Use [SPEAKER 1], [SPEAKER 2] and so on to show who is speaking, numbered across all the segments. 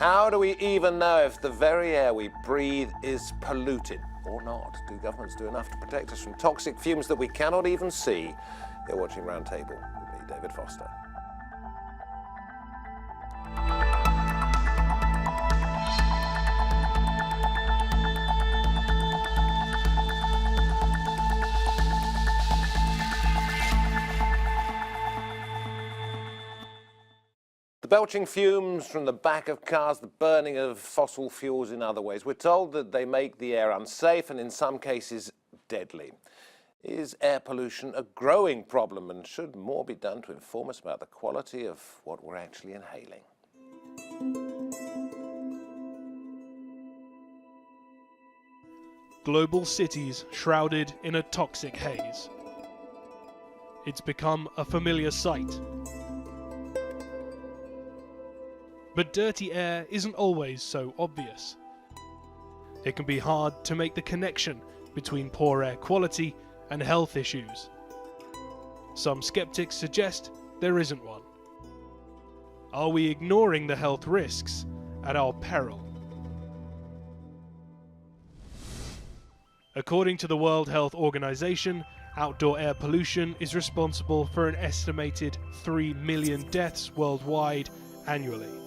[SPEAKER 1] How do we even know if the very air we breathe is polluted or not? Do governments do enough to protect us from toxic fumes that we cannot even see? You're watching Roundtable with me, David Foster. The belching fumes from the back of cars, the burning of fossil fuels in other ways. We're told that they make the air unsafe and in some cases deadly. Is air pollution a growing problem, and should more be done to inform us about the quality of what we're actually inhaling?
[SPEAKER 2] Global cities shrouded in a toxic haze. It's become a familiar sight. But dirty air isn't always so obvious. It can be hard to make the connection between poor air quality and health issues. Some skeptics suggest there isn't one. Are we ignoring the health risks at our peril? According to the World Health Organization, outdoor air pollution is responsible for an estimated 3 million deaths worldwide annually,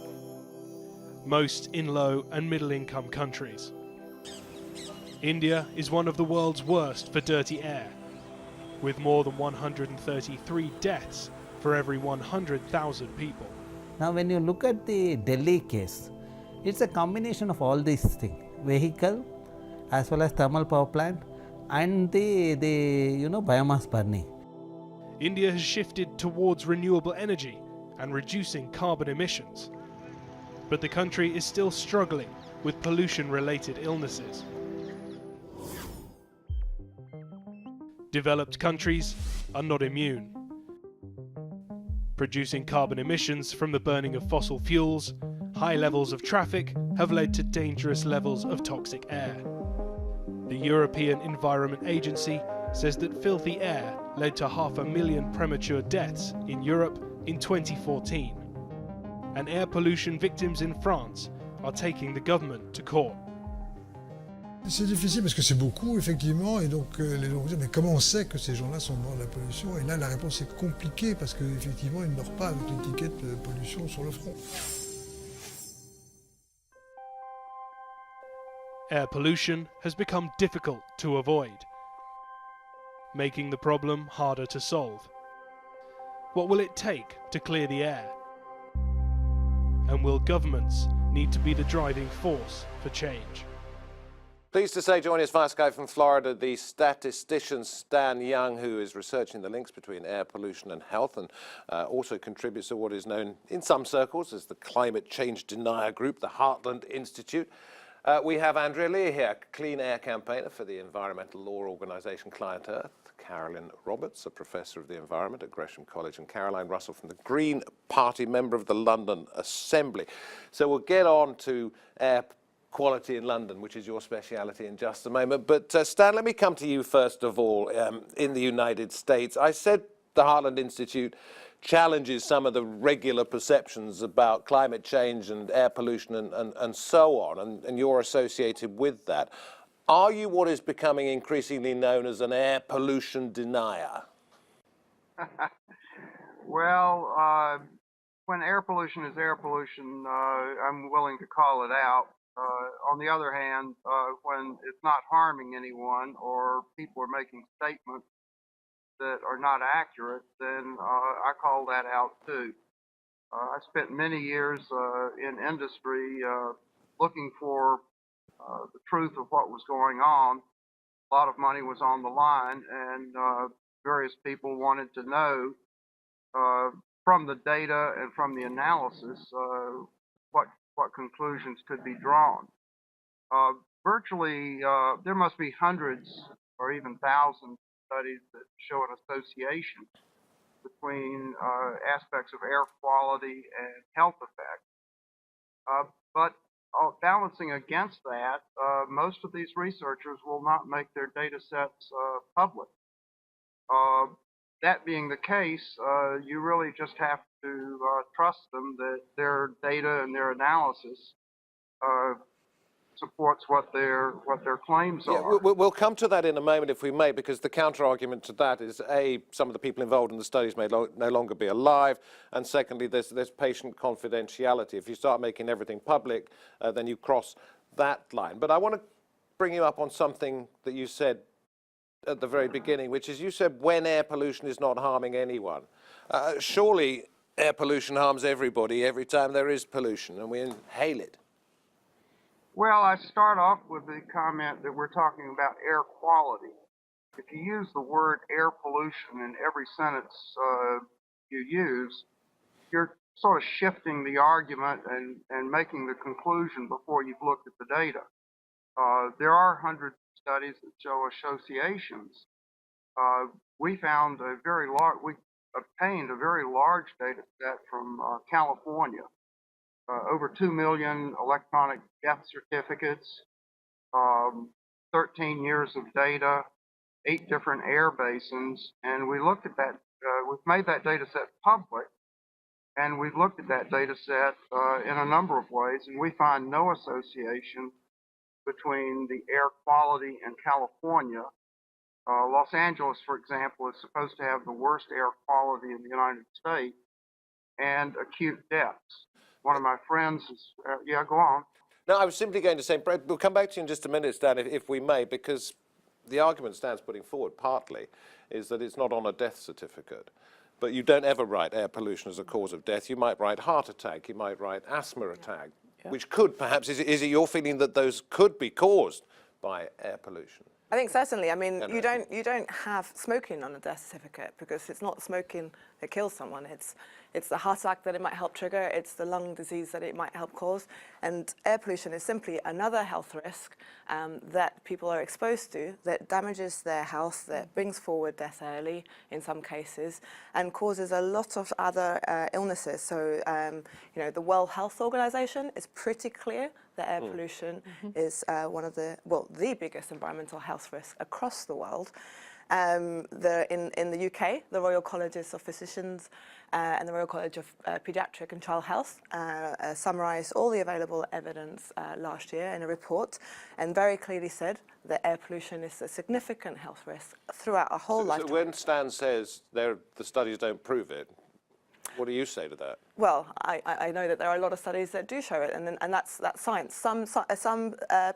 [SPEAKER 2] most in low and middle income countries. India is one of the world's worst for dirty air, with more than 133 deaths for every 100,000 people.
[SPEAKER 3] Now when you look at the Delhi case, it's a combination of all these things, vehicle as well as thermal power plant and the biomass burning.
[SPEAKER 2] India has shifted towards renewable energy and reducing carbon emissions. But the country is still struggling with pollution-related illnesses. Developed countries are not immune. Producing carbon emissions from the burning of fossil fuels, high levels of traffic have led to dangerous levels of toxic air. The European Environment Agency says that filthy air led to 500,000 premature deaths in Europe in 2014. And air pollution victims in France are taking the government to court.
[SPEAKER 4] C'est difficile parce que c'est beaucoup, effectivement, et donc les gens vont dire mais comment on sait que ces gens-là sont morts de la pollution? Et là, la réponse est compliquée parce qu'effectivement, ils ne meurent pas avec l'étiquette de pollution sur le front.
[SPEAKER 2] Air pollution has become difficult to avoid, making the problem harder to solve. What will it take to clear the air? And will governments need to be the driving force for change?
[SPEAKER 1] Pleased to say, joining us via Skype from Florida, the statistician Stan Young, who is researching the links between air pollution and health, and also contributes to what is known in some circles as the climate change denier group, the Heartland Institute. We have Andrea Lee here, clean air campaigner for the environmental law organisation ClientEarth, Carolyn Roberts, a professor of the environment at Gresham College, and Caroline Russell from the Green Party, member of the London Assembly. So we'll get on to air quality in London, which is your speciality, in just a moment. But Stan, let me come to you first of all. In the United States, I said the Heartland Institute challenges some of the regular perceptions about climate change and air pollution and so on, and you're associated with that. Are you what is becoming increasingly known as an air pollution denier?
[SPEAKER 5] Well, when air pollution is air pollution, I'm willing to call it out. On the other hand, when it's not harming anyone or people are making statements that are not accurate, then I call that out too. I spent many years in industry looking for the truth of what was going on. A lot of money was on the line, and various people wanted to know from the data and from the analysis what conclusions could be drawn. Virtually, there must be hundreds or even thousands of studies that show an association between aspects of air quality and health effects. But balancing against that, most of these researchers will not make their data sets public. That being the case, you really just have to trust them that their data and their analysis supports what their claims
[SPEAKER 1] Yeah,
[SPEAKER 5] are.
[SPEAKER 1] we'll come to that in a moment if we may, because the counter-argument to that is, A, some of the people involved in the studies may no longer be alive, and secondly, there's patient confidentiality. If you start making everything public, then you cross that line. But I want to bring you up on something that you said at the very beginning, which is you said when air pollution is not harming anyone. Surely air pollution harms everybody every time there is pollution and we inhale it.
[SPEAKER 5] Well, I start off with the comment that we're talking about air quality. If you use the word air pollution in every sentence you use, you're sort of shifting the argument and making the conclusion before you've looked at the data. There are hundreds of studies that show associations. We obtained a very large data set from California. Over 2 million electronic death certificates, 13 years of data, 8 different air basins, and we looked at that. We've made that data set public, and we've looked at that data set in a number of ways, and we find no association between the air quality in California. Los Angeles, for example, is supposed to have the worst air quality in the United States, and acute deaths. One of my friends is, yeah, go on.
[SPEAKER 1] No, I was simply going to say, we'll come back to you in just a minute, Stan, if we may, because the argument Stan's putting forward partly is that it's not on a death certificate. But you don't ever write air pollution as a cause of death. You might write heart attack, you might write asthma attack, which could perhaps, is it your feeling that those could be caused by air pollution?
[SPEAKER 6] I think certainly. I mean, you don't have smoking on a death certificate because it's not smoking that kills someone. It's the heart attack that it might help trigger. It's the lung disease that it might help cause. And air pollution is simply another health risk that people are exposed to that damages their health, that brings forward death early in some cases, and causes a lot of other illnesses. So, you know, the World Health Organization is pretty clear that air pollution is one of the biggest environmental health risks across the world. In the UK, the Royal Colleges of Physicians and the Royal College of Paediatric and Child Health summarised all the available evidence last year in a report and very clearly said that air pollution is a significant health risk throughout our whole lifetime.
[SPEAKER 1] So when Stan says the studies don't prove it, what do you say to that?
[SPEAKER 6] Well, I know that there are a lot of studies that do show it, and that's science. Some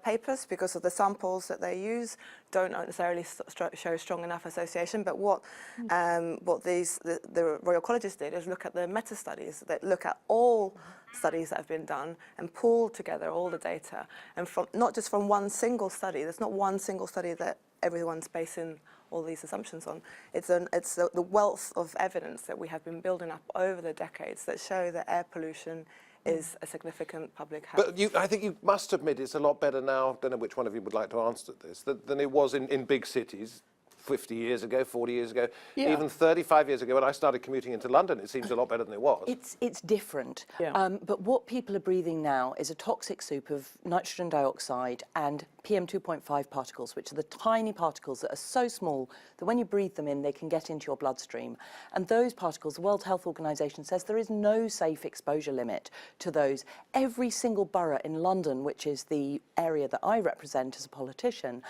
[SPEAKER 6] papers, because of the samples that they use, don't necessarily show strong enough association. But what the Royal Colleges did is look at the meta studies that look at all studies that have been done and pull together all the data, and from not just from one single study. There's not one single study that everyone's basing all these assumptions on. It's the wealth of evidence that we have been building up over the decades that show that air pollution is a significant public health.
[SPEAKER 1] But I think you must admit it's a lot better now, I don't know which one of you would like to answer this, than it was in big cities 50 years ago, 40 years ago, even 35 years ago when I started commuting into London. It seems a lot better than it was.
[SPEAKER 7] It's different. But what people are breathing now is a toxic soup of nitrogen dioxide and PM 2.5 particles, which are the tiny particles that are so small that when you breathe them in, they can get into your bloodstream. And those particles, the World Health Organization says there is no safe exposure limit to those. Every single borough in London, which is the area that I represent as a politician,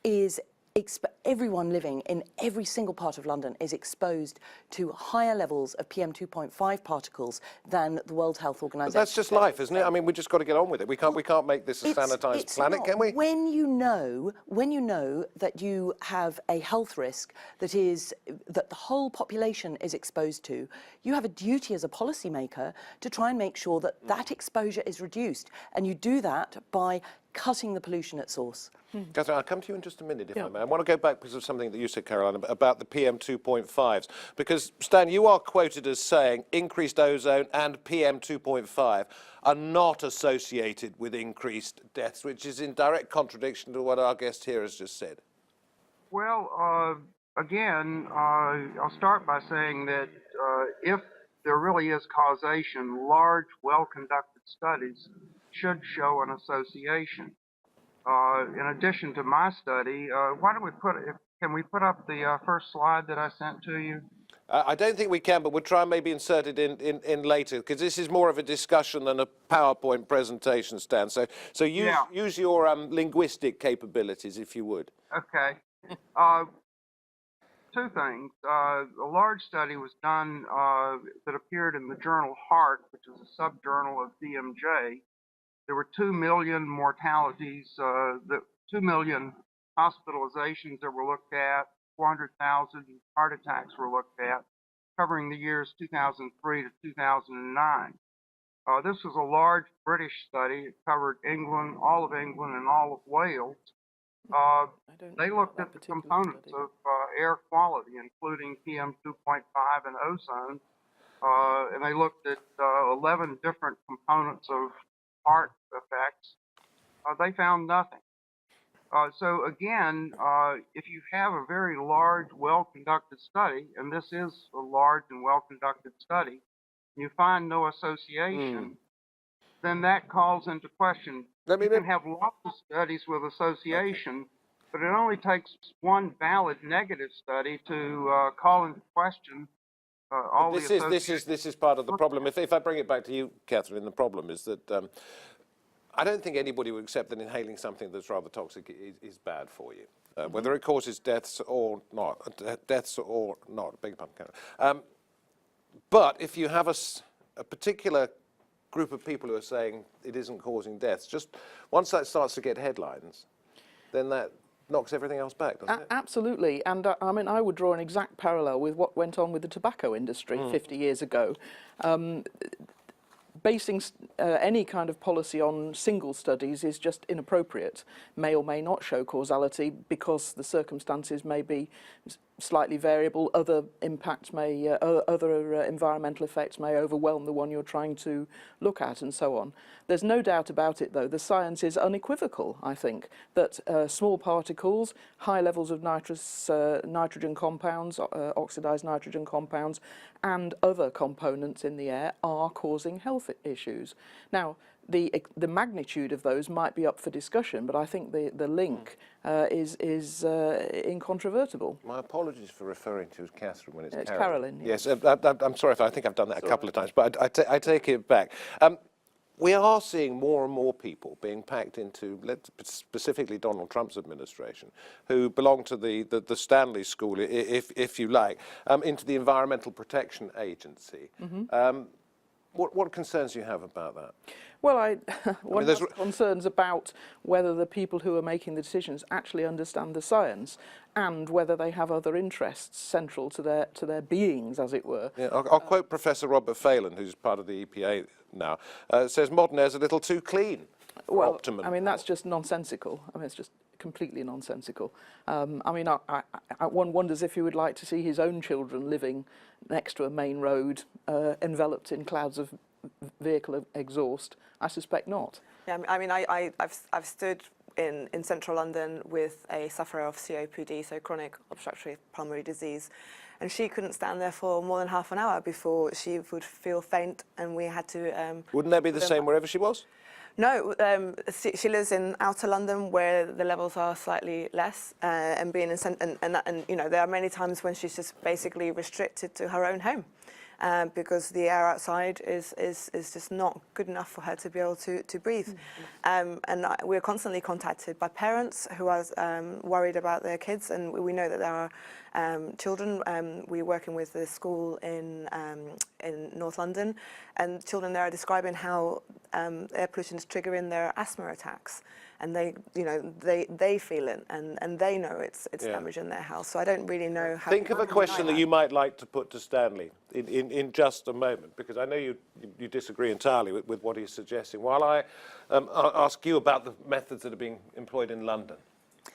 [SPEAKER 7] is everyone living in every single part of London is exposed to higher levels of PM 2.5 particles than the World Health Organization.
[SPEAKER 1] But that's just life, isn't it? I mean, we just got to get on with it. We can't make this a sanitized planet, can we?
[SPEAKER 7] When you know that you have a health risk that the whole population is exposed to, you have a duty as a policymaker to try and make sure that that exposure is reduced, and you do that by cutting the pollution at source.
[SPEAKER 1] Catherine, I'll come to you in just a minute, if I may. I want to go back because of something that you said, Caroline, about the PM 2.5s. Because, Stan, you are quoted as saying increased ozone and PM 2.5 are not associated with increased deaths, which is in direct contradiction to what our guest here has just said.
[SPEAKER 5] Well, again, I'll start by saying that if there really is causation, large, well-conducted studies should show an association. In addition to my study, why don't we can we put up the first slide that I sent to you?
[SPEAKER 1] I don't think we can, but we'll try and maybe insert it in later, because this is more of a discussion than a PowerPoint presentation, Stan. So use your linguistic capabilities, if you would.
[SPEAKER 5] Okay. Two things. A large study was done that appeared in the journal Heart, which is a subjournal of DMJ. There were 2 million mortalities, 2 million hospitalizations that were looked at, 400,000 heart attacks were looked at, covering the years 2003 to 2009. This was a large British study. It covered England, all of England, and all of Wales. They looked at the components of air quality, including PM2.5 and ozone, and they looked at 11 different components of heart effects. They found nothing. So again, if you have a very large, well-conducted study, and this is a large and well-conducted study, you find no association, then that calls into question. You can have lots of studies with association, but it only takes one valid negative study to call into question all the associations.
[SPEAKER 1] This is part of the problem. If I bring it back to you, Catherine, the problem is that I don't think anybody would accept that inhaling something that's rather toxic is bad for you, whether it causes deaths or not. Beg your pardon, Karen. But if you have a particular group of people who are saying it isn't causing deaths, just once that starts to get headlines, then that knocks everything else back, doesn't it?
[SPEAKER 8] Absolutely. And I mean, I would draw an exact parallel with what went on with the tobacco industry 50 years ago. Basing any kind of policy on single studies is just inappropriate. May or may not show causality because the circumstances may be slightly variable. Other impacts may, other environmental effects may overwhelm the one you're trying to look at, and so on. There's no doubt about it, though. The science is unequivocal, I think, that small particles, high levels of nitrogen compounds, oxidized nitrogen compounds, and other components in the air are causing health issues. Now, the magnitude of those might be up for discussion, but I think the link is incontrovertible.
[SPEAKER 1] My apologies for referring to as Catherine when it's Carolyn.
[SPEAKER 8] Carolyn.
[SPEAKER 1] Yes, I'm sorry if I think I've done that a couple of times, but I take it back. We are seeing more and more people being packed into, specifically Donald Trump's administration, who belong to the Stanley School, if you like, into the Environmental Protection Agency. What concerns do you have about that?
[SPEAKER 8] Well, one has concerns about whether the people who are making the decisions actually understand the science and whether they have other interests central to their beings, as it were.
[SPEAKER 1] Yeah, I'll quote Professor Robert Phelan, who's part of the EPA now, says modern air is a little too clean for optimum.
[SPEAKER 8] I mean, that's just nonsensical. I mean, it's just completely nonsensical. I mean, one wonders if he would like to see his own children living next to a main road enveloped in clouds of vehicle exhaust. I suspect not.
[SPEAKER 6] Yeah, I mean, I've stood in central London with a sufferer of COPD, so chronic obstructive pulmonary disease, and she couldn't stand there for more than half an hour before she would feel faint, and we had to...
[SPEAKER 1] Wouldn't that be the same wherever she was?
[SPEAKER 6] No, she lives in outer London where the levels are slightly less, and being in and you know, there are many times when she's just basically restricted to her own home. Because the air outside is just not good enough for her to be able to breathe. And we're constantly contacted by parents who are worried about their kids, and we know that there are children. We're working with the school in North London, and children there are describing how air pollution is triggering their asthma attacks. And they feel it, and they know it's damaging their health. So I don't really know how.
[SPEAKER 1] Think of a question that you might like to put to Stanley in just a moment, because I know you disagree entirely with what he's suggesting. While I ask you about the methods that are being employed in London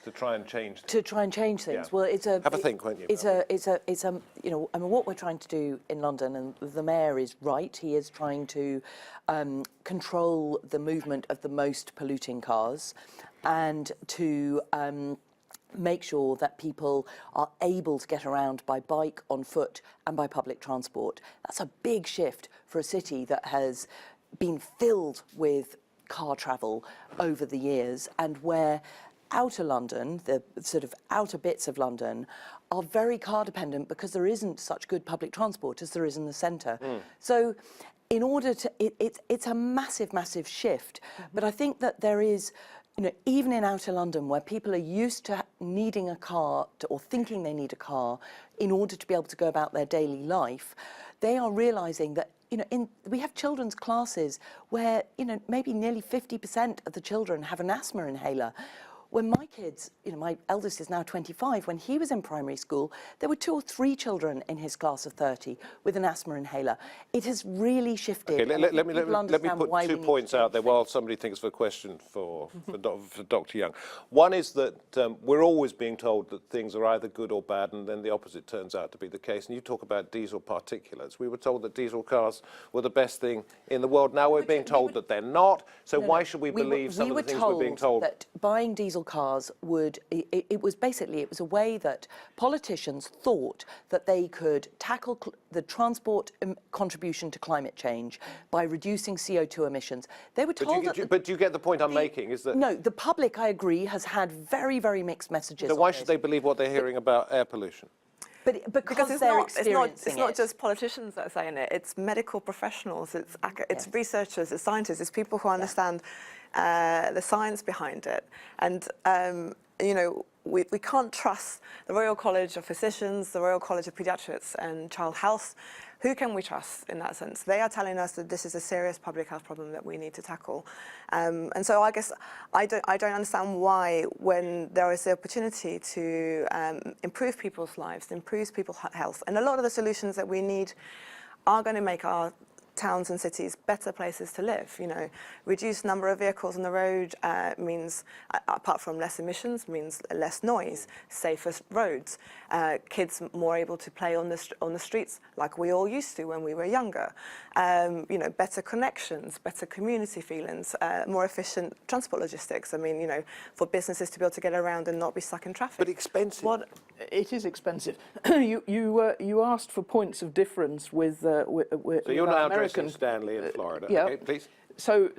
[SPEAKER 1] to try and change things.
[SPEAKER 7] To try and change things.
[SPEAKER 1] Yeah.
[SPEAKER 7] Well,
[SPEAKER 1] have a think, won't you?
[SPEAKER 7] It's you know, I mean, what we're trying to do in London, and the mayor is right. He is trying to control the movement of the most polluting cars, and to make sure that people are able to get around by bike, on foot, and by public transport. That's a big shift for a city that has been filled with car travel over the years, and where outer London, the sort of outer bits of London, are very car dependent because there isn't such good public transport as there is in the centre. So in order to, it's a massive, massive shift. But I think that there is, you know, even in outer London where people are used to needing a car or thinking they need a car in order to be able to go about their daily life, they are realising that, you know, we have children's classes where, you know, maybe nearly 50% of the children have an asthma inhaler. When my kids, you know, my eldest is now 25, when he was in primary school, there were 2 or 3 children in his class of 30 with an asthma inhaler. It has really shifted.
[SPEAKER 1] Okay, let me put 2 points out there while somebody thinks of a question for Dr. Young. One is that we're always being told that things are either good or bad, and then the opposite turns out to be the case. And you talk about diesel particulates. We were told that diesel cars were the best thing in the world. Now we're being told that they're not. So why should we believe some of the things we're being told?
[SPEAKER 7] That buying diesel cars would, it was a way that politicians thought that they could tackle the transport contribution to climate change by reducing CO2 emissions. They were told
[SPEAKER 1] But do you get the point I'm making? Is that
[SPEAKER 7] no, the public, I agree, has had very, very mixed messages.
[SPEAKER 1] So why should they believe what they're hearing about air pollution?
[SPEAKER 7] But because
[SPEAKER 6] it's not just politicians that are saying it. It's medical professionals, it's researchers, it's scientists, it's people who understand the science behind it. And you know, we can't trust the Royal College of Physicians, the Royal College of Paediatrics and Child Health. Who can we trust in that sense? They are telling us that this is a serious public health problem that we need to tackle. And so I guess I don't understand why, when there is the opportunity to improve people's lives, improve people's health, and a lot of the solutions that we need are going to make our towns and cities better places to live. You know, reduced number of vehicles on the road means, apart from less emissions, means less noise, safer roads, kids more able to play on the streets like we all used to when we were younger. You know, better connections, better community feelings, more efficient transport logistics. I mean, you know, for businesses to be able to get around and not be stuck in traffic.
[SPEAKER 1] But expensive.
[SPEAKER 8] It is expensive. You asked for points of difference with
[SPEAKER 1] So you're now
[SPEAKER 8] American.
[SPEAKER 1] addressing Stanley in Florida.
[SPEAKER 8] Yeah.
[SPEAKER 1] Okay, please.
[SPEAKER 8] So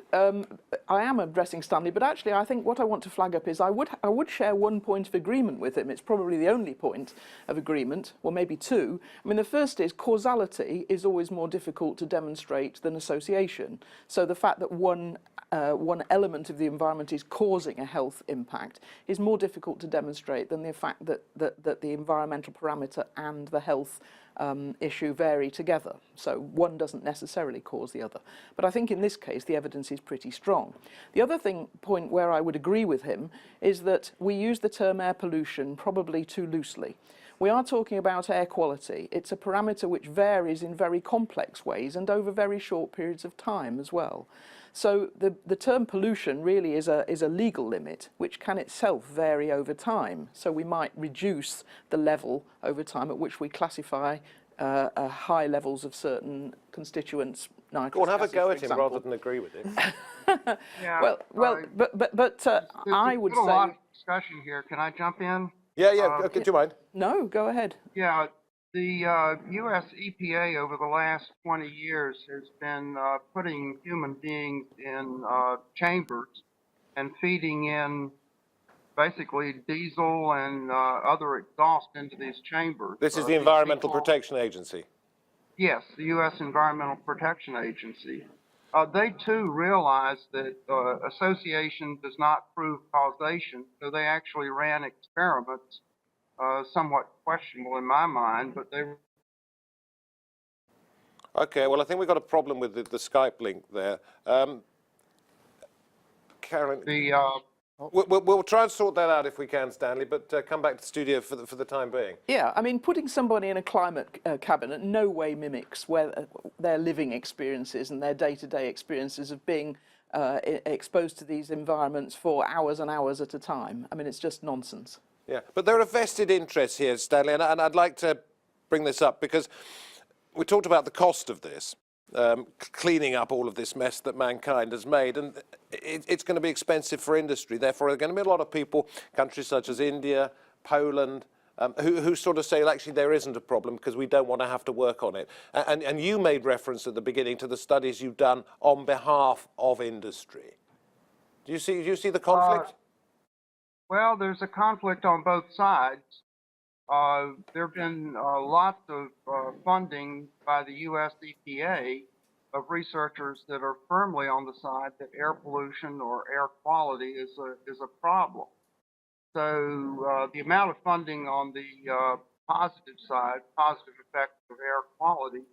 [SPEAKER 8] I am addressing Stanley, but actually I think what I want to flag up is I would share one point of agreement with him. It's probably the only point of agreement, or maybe 2. I mean, the first is causality is always more difficult to demonstrate than association. So the fact that one element of the environment is causing a health impact is more difficult to demonstrate than the fact that the environmental parameter and the health issue vary together. So one doesn't necessarily cause the other. But I think in this case the evidence is pretty strong. The other point where I would agree with him is that we use the term air pollution probably too loosely. We are talking about air quality. It's a parameter which varies in very complex ways and over very short periods of time as well. So the term pollution really is a legal limit which can itself vary over time. So we might reduce the level over time at which we classify high levels of certain constituents.
[SPEAKER 1] Go on, have a go at him rather than agree with him.
[SPEAKER 5] Yeah,
[SPEAKER 8] but I would
[SPEAKER 5] say... There's a lot of discussion here. Can I jump in?
[SPEAKER 1] Yeah, okay, do you mind?
[SPEAKER 8] No, go ahead.
[SPEAKER 5] Yeah, the U.S. EPA over the last 20 years has been putting human beings in chambers and feeding in basically diesel and other exhaust into these chambers.
[SPEAKER 1] This is the Environmental Protection Agency.
[SPEAKER 5] Yes, the U.S. Environmental Protection Agency. They too realize that association does not prove causation, so they actually ran experiments, somewhat questionable in my mind, but they...
[SPEAKER 1] Okay, well, I think we've got a problem with the Skype link there. Carolyn, we'll try and sort that out if we can, Stanley, but come back to the studio for the time being.
[SPEAKER 8] Yeah, I mean, putting somebody in a climate cabinet no way mimics their living experiences and their day-to-day experiences of being exposed to these environments for hours and hours at a time. I mean, it's just nonsense.
[SPEAKER 1] Yeah, but there are vested interests here, Stanley, and I'd like to bring this up because we talked about the cost of this, cleaning up all of this mess that mankind has made, and it's going to be expensive for industry. Therefore, there are going to be a lot of people, countries such as India, Poland, who sort of say, well, actually, there isn't a problem because we don't want to have to work on it. And you made reference at the beginning to the studies you've done on behalf of industry. Do you see the conflict?
[SPEAKER 5] Well, there's a conflict on both sides. There have been lots of funding by the U.S. EPA of researchers that are firmly on the side that air pollution or air quality is a problem. So the amount of funding on the positive side, positive effects of air quality,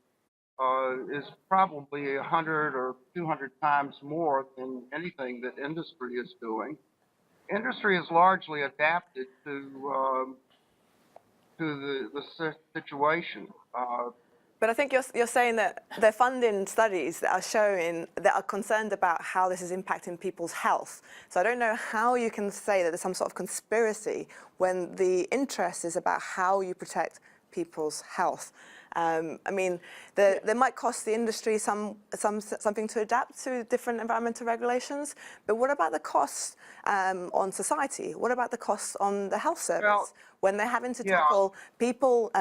[SPEAKER 5] is probably 100 or 200 times more than anything that industry is doing. Industry is largely adapted to the situation.
[SPEAKER 6] But I think you're saying that they're funding studies that are showing, that are concerned about how this is impacting people's health. So I don't know how you can say that there's some sort of conspiracy when the interest is about how you protect people's health. I mean, they might cost the industry something to adapt to different environmental regulations, but what about the costs on society? What about the costs on the health service? When they're having to tackle people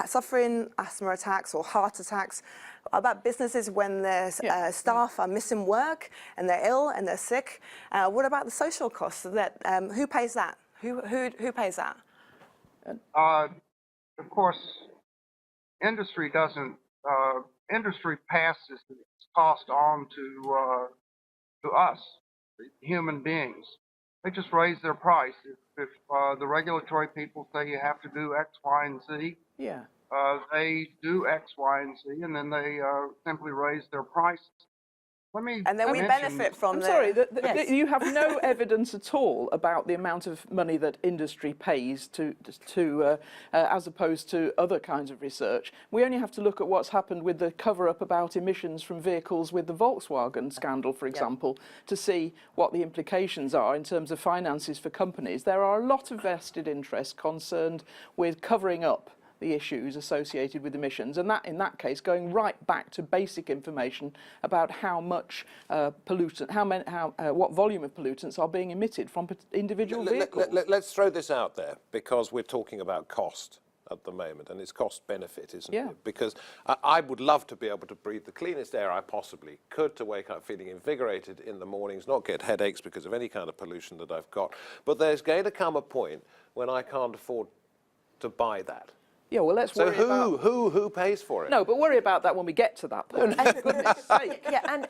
[SPEAKER 6] suffering asthma attacks or heart attacks, about businesses when their staff are missing work and they're ill and they're sick. What about the social costs? Who pays that? Who pays that?
[SPEAKER 5] Of course, industry doesn't. Industry passes its cost on to us, human beings. They just raise their price. If the regulatory people say you have to do X, Y, and Z, they do X, Y, and Z, and then they simply raise their prices.
[SPEAKER 6] And then we benefit from
[SPEAKER 8] I'm sorry, you have no evidence at all about the amount of money that industry pays to as opposed to other kinds of research. We only have to look at what's happened with the cover-up about emissions from vehicles with the Volkswagen scandal, for example, to see what the implications are in terms of finances for companies. There are a lot of vested interests concerned with covering up the issues associated with emissions, and that, in that case, going right back to basic information about how much what volume of pollutants are being emitted from individual vehicles.
[SPEAKER 1] Let's throw this out there, because we're talking about cost at the moment, and it's cost benefit, isn't it? Because I would love to be able to breathe the cleanest air I possibly could, to wake up feeling invigorated in the mornings, not get headaches because of any kind of pollution that I've got. But there's going to come a point when I can't afford to buy that.
[SPEAKER 8] Yeah, well, let's worry about...
[SPEAKER 1] who pays for it?
[SPEAKER 8] No, but worry about that when we get to that point. For goodness sake.
[SPEAKER 7] Yeah, and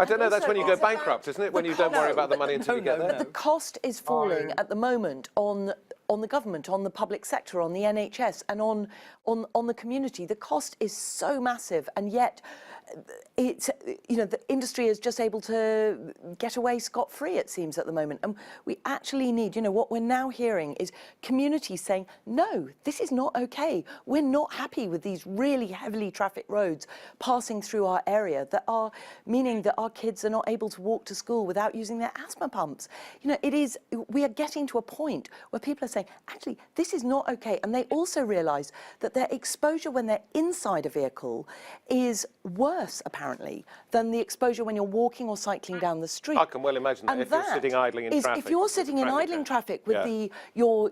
[SPEAKER 1] I don't know, that's when you go bankrupt, isn't it? When you don't worry about the money until you get there?
[SPEAKER 7] But the cost is falling at the moment on the government, on the public sector, on the NHS, and on the community. The cost is so massive, and yet it's, the industry is just able to get away scot-free, it seems, at the moment. And we actually need, what we're now hearing is communities saying, no, this is not okay. We're not happy with these really heavily trafficked roads passing through our area that are meaning that our kids are not able to walk to school without using their asthma pumps. We are getting to a point where people are saying, actually, this is not okay. And they also realise that their exposure when they're inside a vehicle is worse, apparently, than the exposure when you're walking or cycling down the street.
[SPEAKER 1] I can well imagine that, if you're sitting idling in traffic.
[SPEAKER 7] If you're sitting in idling traffic with your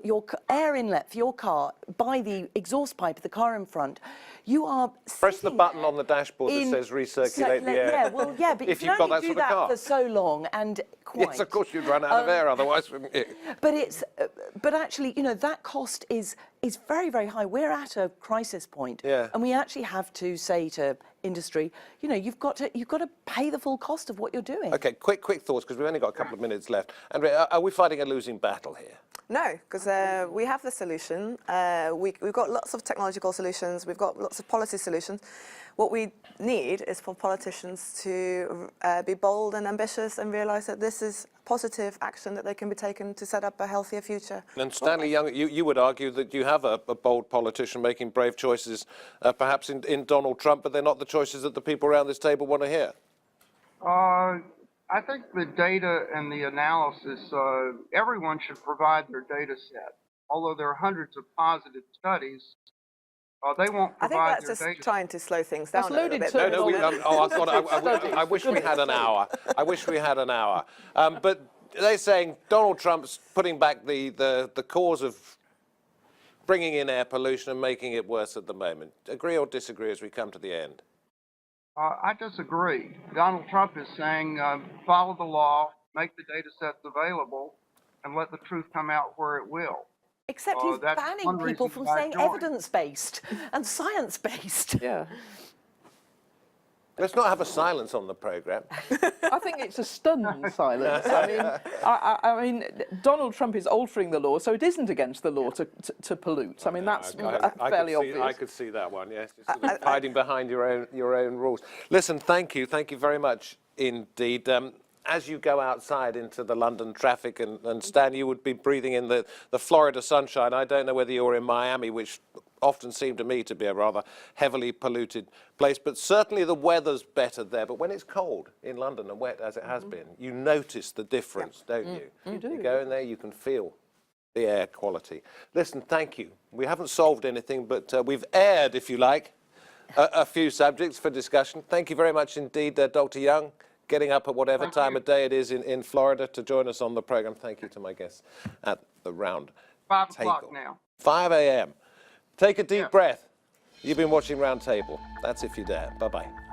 [SPEAKER 7] air inlet for your car by the exhaust pipe of the car in front, you are
[SPEAKER 1] press the button on the dashboard that says recirculate the air.
[SPEAKER 7] But
[SPEAKER 1] if
[SPEAKER 7] you
[SPEAKER 1] you've
[SPEAKER 7] can
[SPEAKER 1] got
[SPEAKER 7] only
[SPEAKER 1] that
[SPEAKER 7] do
[SPEAKER 1] sort of
[SPEAKER 7] that
[SPEAKER 1] car
[SPEAKER 7] for so long, and quite.
[SPEAKER 1] Yes, of course you'd run out of air otherwise, wouldn't you?
[SPEAKER 7] But actually, that cost is very, very high. We're at a crisis point, and we actually have to say to industry, you've got to pay the full cost of what you're doing.
[SPEAKER 1] Okay, quick thoughts, because we've only got a couple of minutes left. Andrea, are we fighting a losing battle here?
[SPEAKER 6] No, because we have the solution. We've got lots of technological solutions. We've got lots of policy solutions. What we need is for politicians to be bold and ambitious and realise that this is positive action that they can be taken to set up a healthier future.
[SPEAKER 1] And Stanley Young, you would argue that you have a bold politician making brave choices, perhaps in Donald Trump, but they're not the choices that the people around this table want to hear.
[SPEAKER 5] I think the data and the analysis, everyone should provide their data set. Although there are hundreds of positive studies, they won't provide their data.
[SPEAKER 6] I think that's just trying to slow things down a little bit.
[SPEAKER 1] I wish we had an hour. I wish we had an hour. But they're saying Donald Trump's putting back the cause of bringing in air pollution and making it worse at the moment. Agree or disagree as we come to the end?
[SPEAKER 5] I disagree. Donald Trump is saying follow the law, make the data sets available, and let the truth come out where it will.
[SPEAKER 7] Except he's
[SPEAKER 5] That's
[SPEAKER 7] banning
[SPEAKER 5] one
[SPEAKER 7] people
[SPEAKER 5] reason
[SPEAKER 7] from
[SPEAKER 5] why I
[SPEAKER 7] saying
[SPEAKER 5] joined.
[SPEAKER 7] evidence-based and science-based.
[SPEAKER 8] Yeah.
[SPEAKER 1] Let's not have a silence on the programme.
[SPEAKER 8] I think it's a stunned silence. I mean, Donald Trump is altering the law, so it isn't against the law to pollute. I mean, that's fairly obvious.
[SPEAKER 1] I could see that one, yes. Just sort of hiding behind your own rules. Listen, thank you very much indeed. As you go outside into the London traffic, and Stan, you would be breathing in the Florida sunshine. I don't know whether you're in Miami, which often seemed to me to be a rather heavily polluted place, but certainly the weather's better there. But when it's cold in London and wet as it has been, you notice the difference, don't you?
[SPEAKER 8] You do.
[SPEAKER 1] You go in there, you can feel the air quality. Listen, thank you. We haven't solved anything, but we've aired, if you like, a few subjects for discussion. Thank you very much indeed, Dr. Young, getting up at whatever time of day it is in Florida to join us on the program. Thank you to my guests at the Roundtable.
[SPEAKER 5] 5 o'clock now.
[SPEAKER 1] 5 a.m. Take a deep breath. You've been watching Roundtable. That's if you dare. Bye-bye.